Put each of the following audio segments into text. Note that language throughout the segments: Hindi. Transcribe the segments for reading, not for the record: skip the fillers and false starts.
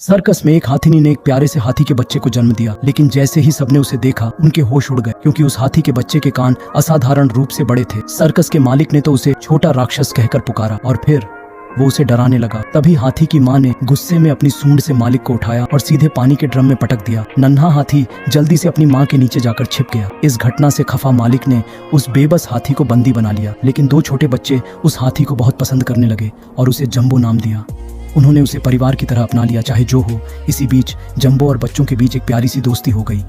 सर्कस में एक हाथीनी ने एक प्यारे से हाथी के बच्चे को जन्म दिया, लेकिन जैसे ही सबने उसे देखा उनके होश उड़ गए, क्योंकि उस हाथी के बच्चे के कान असाधारण रूप से बड़े थे। सर्कस के मालिक ने तो उसे छोटा राक्षस कहकर पुकारा और फिर वो उसे डराने लगा। तभी हाथी की माँ ने गुस्से में अपनी सूंड से मालिक को उठाया और सीधे पानी के ड्रम में पटक दिया। नन्हा हाथी जल्दी से अपनी माँ के नीचे जाकर छिप गया। इस घटना से खफा मालिक ने उस बेबस हाथी को बंदी बना लिया, लेकिन दो छोटे बच्चे उस हाथी को बहुत पसंद करने लगे और उसे जंबो नाम दिया। उन्होंने उसे परिवार की तरह अपना लिया, चाहे जो हो। इसी बीच जंबो और बच्चों के बीच एक प्यारी सी दोस्ती हो गई।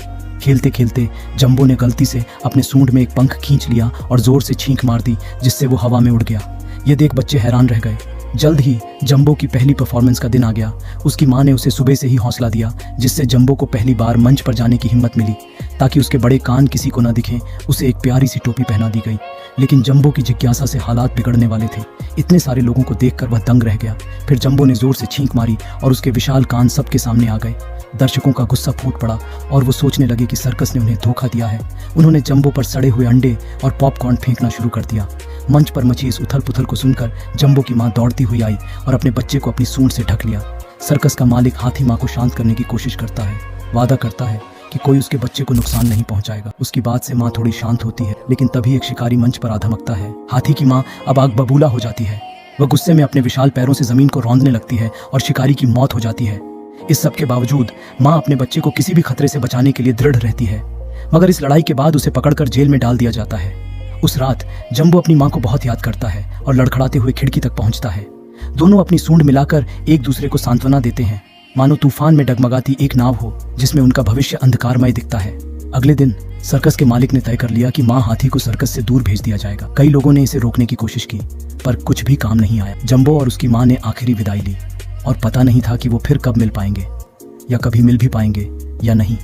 खेलते खेलते जंबो ने गलती से अपने सूंड में एक पंख खींच लिया और जोर से छींक मार दी, जिससे वो हवा में उड़ गया। ये देख बच्चे हैरान रह गए। जल्द ही जंबो की पहली परफॉर्मेंस का दिन आ गया। उसकी माँ ने उसे सुबह से ही हौसला दिया, जिससे जंबो को पहली बार मंच पर जाने की हिम्मत मिली। ताकि उसके बड़े कान किसी को न दिखें, उसे एक प्यारी सी टोपी पहना दी गई। लेकिन जंबो की जिज्ञासा से हालात बिगड़ने वाले थे। इतने सारे लोगों को देखकर वह दंग रह गया। फिर जंबो ने जोर से छींक मारी और उसके विशाल कान सबके सामने आ गए। दर्शकों का गुस्सा फूट पड़ा और वो सोचने लगे कि सर्कस ने उन्हें धोखा दिया है। उन्होंने जंबो पर सड़े हुए अंडे और पॉपकॉर्न फेंकना शुरू कर दिया। मंच पर मची इस उथल पुथल को सुनकर जंबो की माँ दौड़ती हुई आई और अपने बच्चे को अपनी सूंड से ढक लिया। सर्कस का मालिक हाथी माँ को शांत करने की कोशिश करता है, वादा करता है कि कोई उसके बच्चे को नुकसान नहीं पहुंचाएगा। उसकी बात से माँ थोड़ी शांत होती है, लेकिन तभी एक शिकारी मंच पर आ धमकता है। हाथी की माँ अब आग बबूला हो जाती है। वह गुस्से में अपने विशाल पैरों से जमीन को रौंदने लगती है और शिकारी की मौत हो जाती है। इस सब के बावजूद माँ अपने बच्चे को किसी भी खतरे से बचाने के लिए दृढ़ रहती है, मगर इस लड़ाई के बाद उसे पकड़कर जेल में डाल दिया जाता है। उस रात जंबो अपनी माँ को बहुत याद करता है और लड़खड़ाते हुए खिड़की तक पहुंचता है। दोनों अपनी सूंड मिलाकर एक दूसरे को सांत्वना देते हैं, मानो तूफान में डगमगाती एक नाव हो जिसमें उनका भविष्य अंधकारमय दिखता है। अगले दिन सर्कस के मालिक ने तय कर लिया कि माँ हाथी को सर्कस से दूर भेज दिया जाएगा। कई लोगों ने इसे रोकने की कोशिश की, पर कुछ भी काम नहीं आया। जंबो और उसकी माँ ने आखिरी विदाई ली और पता नहीं था कि वो फिर कब मिल पाएंगे, या कभी मिल भी पाएंगे या नहीं।